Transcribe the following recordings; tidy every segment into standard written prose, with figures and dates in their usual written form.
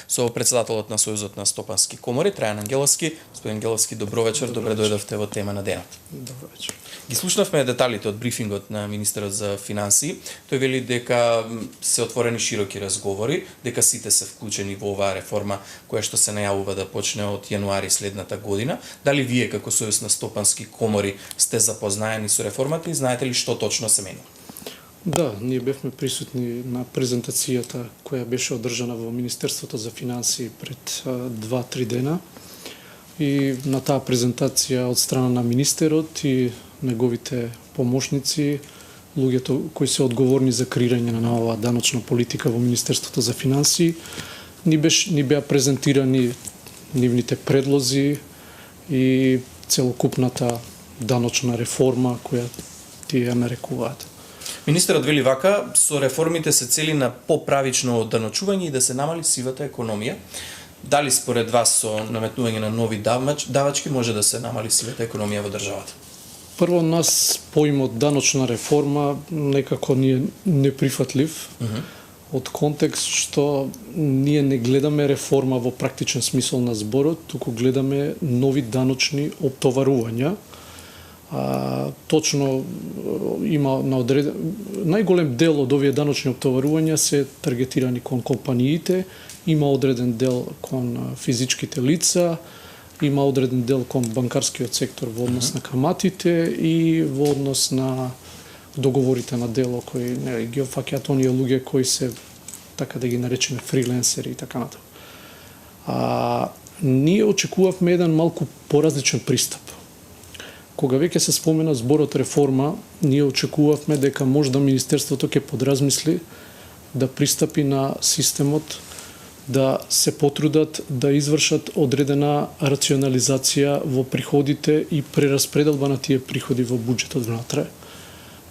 со председателот на Сојузот на стопански комори, Трајан Ангеловски. Господин Ангеловски, добро вечер, добре дојдовте во тема на денот. Добро вечер. Ги слушнавме деталите од брифингот на министерот за финансии. Тој вели дека се отворени широки разговори, дека сите се вклучени во оваа реформа која што се најавува да почне од јануари следната година. Дали вие како Сојуз на стопански комори сте запознаени со реформата и знаете ли што точно се менува? Да, ние бевме присутни на презентацијата која беше одржана во Министерството за финансии пред 2-3 дена. И на таа презентација од страна на министерот и неговите помошници, луѓето кои се одговорни за креирање на оваа даночна политика во Министерството за финансии, ни беа презентирани нивните предлози и целокупната даночна реформа која тие ја нарекуваат. Министерот вели вака, со реформите се цели на поправично одданочување и да се намали сивата економија. Дали според вас со наметнување на нови давачки може да се намали сивата економија во државата? Прво, нас поимот даночна реформа некако ни е неприфатлив од контекст што ние не гледаме реформа во практичен смисол на зборот, туку гледаме нови даночни оптоварувања. Точно има на најголем дел од овие даночни оптоварувања се таргетирани кон компаниите, има одреден дел кон физичките лица, има одреден дел кон банкарскиот сектор во однос на каматите и во однос на договорите на дело кои ги опфаќаат оние луѓе кои се, така да ги наречеме, фриленсери и така натаму. Ние очекувавме еден малку поразличен пристап. Кога веќе се спомена зборот реформа, ние очекувавме дека можда Министерството ќе подразмисли да пристапи на системот, да се потрудат да извршат одредена рационализација во приходите и прераспределба на тие приходи во буџетот внатре.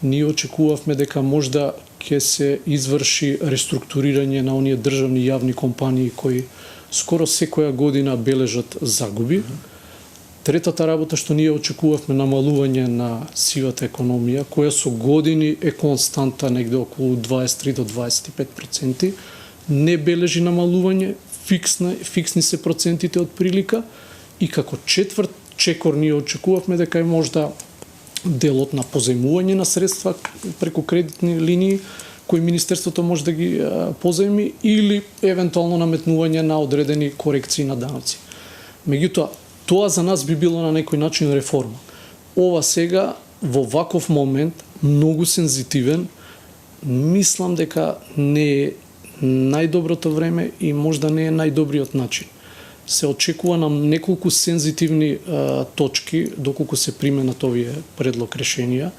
Ние очекувавме дека можда ќе се изврши реструктурирање на оние државни јавни компании кои скоро секоја година бележат загуби. Третата работа што ние очекувавме намалување на сивата економија, која со години е константа негде околу 23 до 25%, не бележи намалување, фиксни се процентите од прилика и како четврт чекор ние очекувавме дека е можда делот на позајмување на средства преку кредитни линии кои Министерството може да ги позајми или евентуално наметнување на одредени корекции на даноци. Меѓутоа, тоа за нас би било на некој начин реформа. Ова сега, во ваков момент, многу сензитивен, мислам дека не е најдоброто време и можда не е најдобриот начин. Се очекува нам неколку сензитивни точки доколку се применат овие предлог решенија.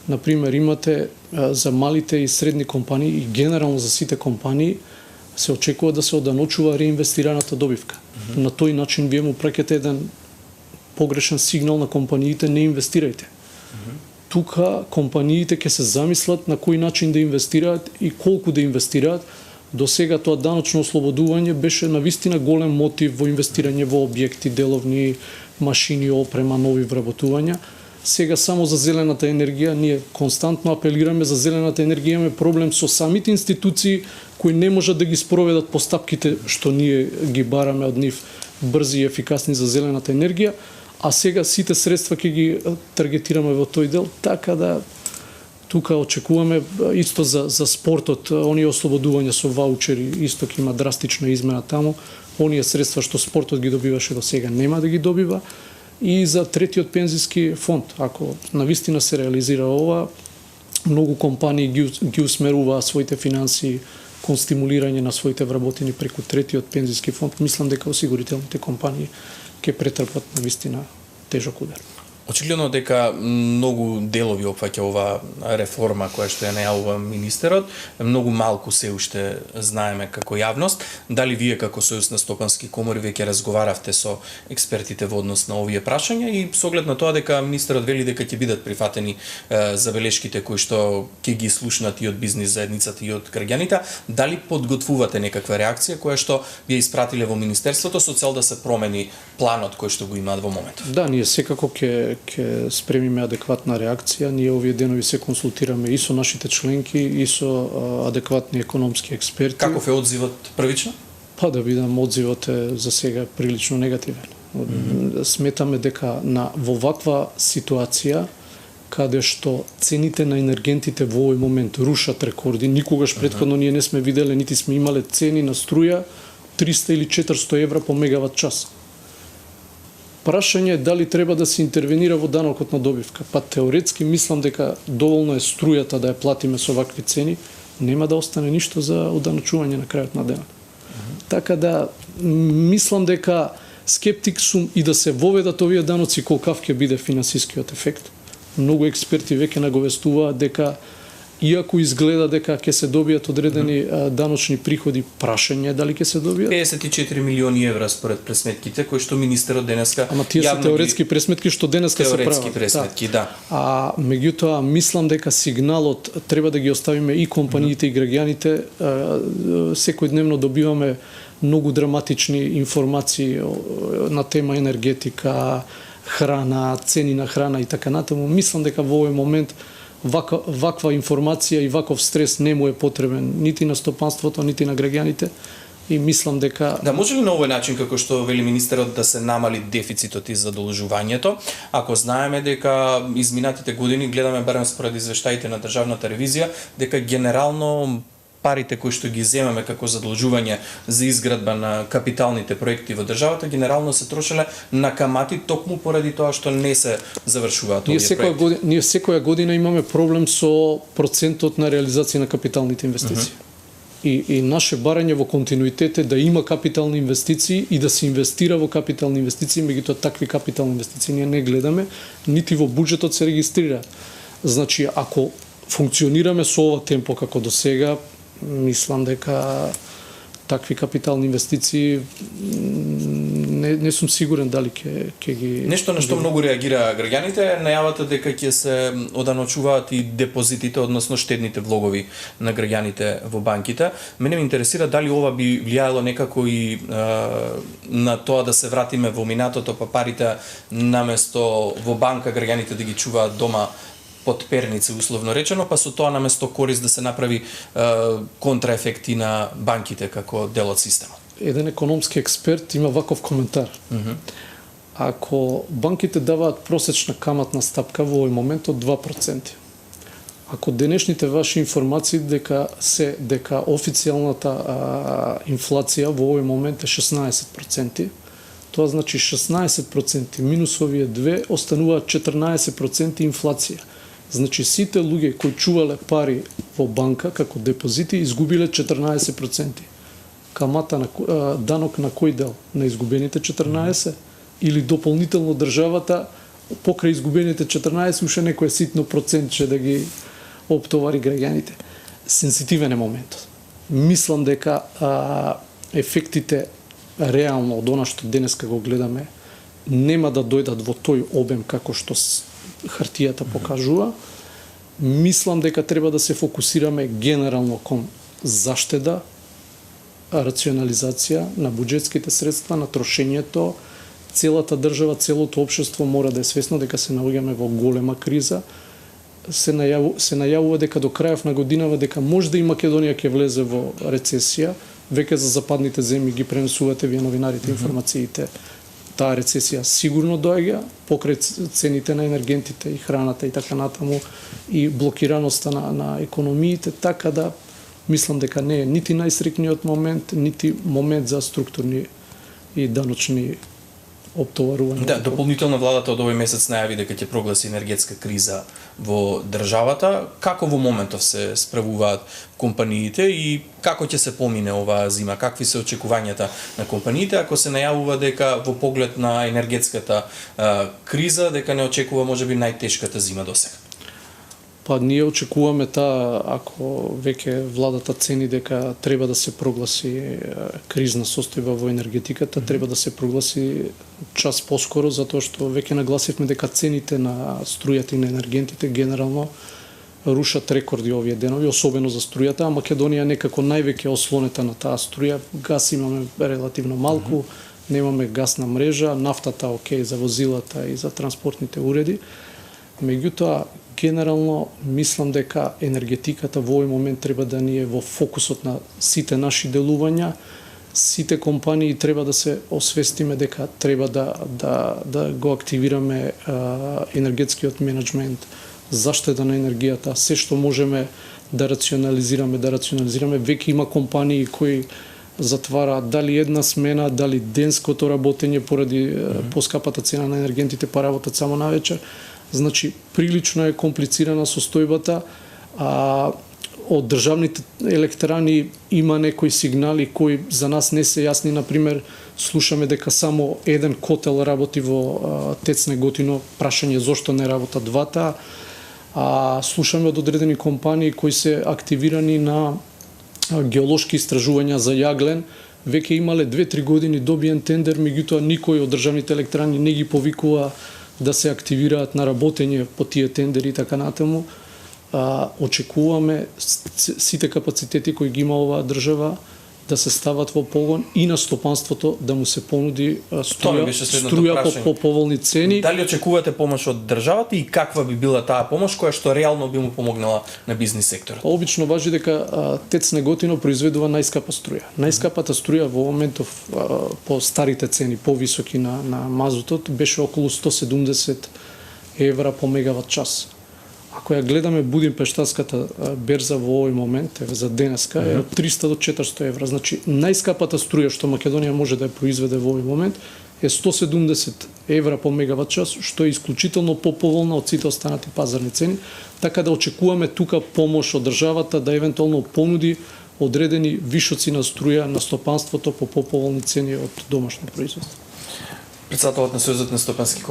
Например, имате за малите и средни компании и генерално за сите компании се очекува да се оданочува реинвестираната добивка. На тој начин вие му праќате еден погрешен сигнал на компаниите: не инвестирајте. Тука компаниите ќе се замислат на кој начин да инвестираат и колку да инвестираат. До сега тоа даночно ослободување беше навистина голем мотив во инвестирање во објекти, деловни машини, опрема, нови вработувања. Сега само за зелената енергија ние константно апелираме за зелената енергија, имаме проблем со самите институции кои не можат да ги спроведат постапките што ние ги бараме од нив, брзи и ефикасни за зелената енергија, а сега сите средства ќе ги таргетираме во тој дел, така да тука очекуваме исто за спортот, оние ослободувања со ваучери, исто ќе има драстична измена таму, оние средства што спортот ги добиваше до сега нема да ги добива. И за третиот пензиски фонд, ако навистина се реализира ова, многу компании ги усмеруваат своите финансии кон стимулирање на своите вработени преку третиот пензиски фонд. Мислам дека осигурителните компании ќе претрпат навистина тежок удар. Очигледно дека многу делови опфаќа ова реформа која што ја најавува министерот, многу малку се уште знаеме како јавност. Дали вие како Сојуз на стопански комори веќе разговаравте со експертите во однос на овие прашања и со оглед на тоа дека министерот вели дека ќе бидат прифатени забелешките кои што ќе ги слушнат и од бизнис заедницата и од граѓаните, дали подготвувате некаква реакција која што вие испратиле во министерството со цел да се промени планот кој што го имаат во моментот? Да, ние секако ќе спремиме адекватна реакција. Ние овие денови се консултираме и со нашите членки и со адекватни економски експерти. Каков е одзивот првично? Па да бидам, одзивот е за сега прилично негативен. Сметаме дека во ваква ситуација, каде што цените на енергентите во овој момент рушат рекорди, никогаш претходно ние не сме виделе, нити сме имале цени на струја 300 или 400 евра по мегават час. Прашање е дали треба да се интервенира во данокот на добивка. Па теоретски мислам дека доволно е струјата да ја платиме со вакви цени, нема да остане ништо за оданочување на крајот на денот. Така да мислам дека скептик сум и да се воведат овие даноци колкав ќе биде финансискиот ефект. Многу експерти веќе наговестуваат дека иако изгледа дека ќе се добијат одредени даночни приходи, прашање е дали ќе се добијат. 54 милиони евра според пресметките кои што министерот денеска Ама тие се теоретски пресметки што денеска се прават. Теоретски пресметки, да. А меѓутоа мислам дека сигналот треба да ги оставиме и компаниите и граѓаните. Секојдневно добиваме многу драматични информации на тема енергетика, храна, цени на храна и така натаму. Мислам дека во овој момент ваква информација и ваков стрес не му е потребен нити на стопанството, нити на граѓаните. И мислам дека... Да, може ли на овој начин, како што вели министерот, да се намали дефицитот и задолжувањето, ако знаеме дека изминатите години, гледаме барем според извештаите на државната ревизија, дека генерално парите кои што ги земаме како задолжување за изградба на капиталните проекти во државата, генерално се трошеле на камати токму поради тоа што не се завршуваат овие проекти. Ние секоја година имаме проблем со процентот на реализација на капиталните инвестиции. И наше барање во континуитет е да има капитални инвестиции и да се инвестира во капитални инвестиции, меѓутоа такви капитални инвестиции ние не гледаме, нити во буџетот се регистрира. Значи, ако функционираме со ова темпо како до сега, мислам дека такви капитални инвестиции не сум сигурен дали ќе ги... Нешто на што многу реагира граѓаните е најавата дека ќе се оданочуваат и депозитите, односно штедните влогови на граѓаните во банките. Мене ме интересира дали ова би влијаело некако и на тоа да се вратиме во минатото, па парите наместо во банка граѓаните да ги чуваат дома под перница, условно речено, па со тоа наместо корист да се направи контраефекти на банките како дел од системот. Еден економски експерт има ваков коментар. Ако банките даваат просечна каматна стапка во овој момент од 2%, ако денешните ваши информации дека официјалната инфлација во овој момент е 16%, тоа значи 16% минус овие 2 остануваат 14% инфлација. Значи сите луѓе кои чувале пари во банка како депозити изгубиле 14%. Камата на данок на кој дел? На изгубените 14 или дополнително државата покрај изгубените 14 уште некој ситно процентче да ги оптовари граѓаните. Сензитивен е моментот. Мислам дека ефектите реално од она што денеска го гледаме нема да дојдат во тој обем како што хартијата покажува. Мислам дека треба да се фокусираме генерално кон заштеда, рационализација на буџетските средства, на трошењето. Целата држава, целото општество мора да е свесно дека се наоѓаме во голема криза. Се најавува дека до крајов на годинава дека можда и Македонија ќе влезе во рецесија. Веќе за западните земји ги пренесувате вие новинарите информациите. Таа рецесија сигурно доаѓа покрај цените на енергентите и храната и така натаму и блокираноста на економиите, така да мислам дека не е нити најстрикниот момент, нити момент за структурни и даночни оптоварувања. Да, дополнително владата од овој месец најави дека ќе прогласи енергетска криза во државата. Како во моментов се справуваат компаниите и како ќе се помине оваа зима? Какви се очекувањата на компаниите ако се најавува дека во поглед на енергетската криза дека не очекува можеби најтешката зима досега? Па ние очекуваме ако веќе владата цени дека треба да се прогласи кризна состојба во енергетиката, треба да се прогласи час поскоро, затоа што веќе нагласивме дека цените на струјата и на енергентите генерално рушат рекорди овие денови, особено за струјата, а Македонија некако највеќе ослонета на таа струја. Газ имаме релативно малку, немаме гасна мрежа, нафтата окей за возилата и за транспортните уреди. Меѓутоа, генерално мислам дека енергетиката во овој момент треба да ни е во фокусот на сите наши делувања. сите компании треба да се освестиме дека треба да го активираме енергетскиот менеджмент, заштеда на енергијата, се што можеме да рационализираме. Веќе има компании кои затвараат дали една смена, дали денското работење поради поскапата цена на енергентите, па работат само навечер. Значи, прилично е комплицирана состојбата, од државните електрони има некои сигнали кои за нас не се јасни. Например, слушаме дека само еден котел работи во ТЕЦ Неготино, прашање зошто не работат двата. Слушаме од одредени компании кои се активирани на геолошки истражувања за јаглен, веќе имале 2-3 години добиен тендер, меѓутоа никој од државните електрани не ги повикува да се активираат на работење по тие тендери и така натаму. Очекуваме сите капацитети кои ги има оваа држава да се стават во погон и на стопанството да му се понуди струја по поволни цени. Дали очекувате помош од државата и каква би била таа помош која што реално би му помогнала на бизнис секторот? Обично важи дека ТЕЦ Неготино произведува најскапа струја. Најскапата струја во моментов по старите цени, повисоки на мазутот, беше околу 170 евра по мегават час. Ако ја гледаме Будимпештанската берза во овој момент, за денеска, е од 300 до 400 евра. Значи, најскапата струја што Македонија може да ја произведе во овој момент е 170 евра по мегават час, што е исклучително поповолна од сите останати пазарни цени, така да очекуваме тука помош од државата да евентуално понуди одредени вишоци на струја на стопанството по поповолни цени од домашно производство. Председателот на Сојузот на стопански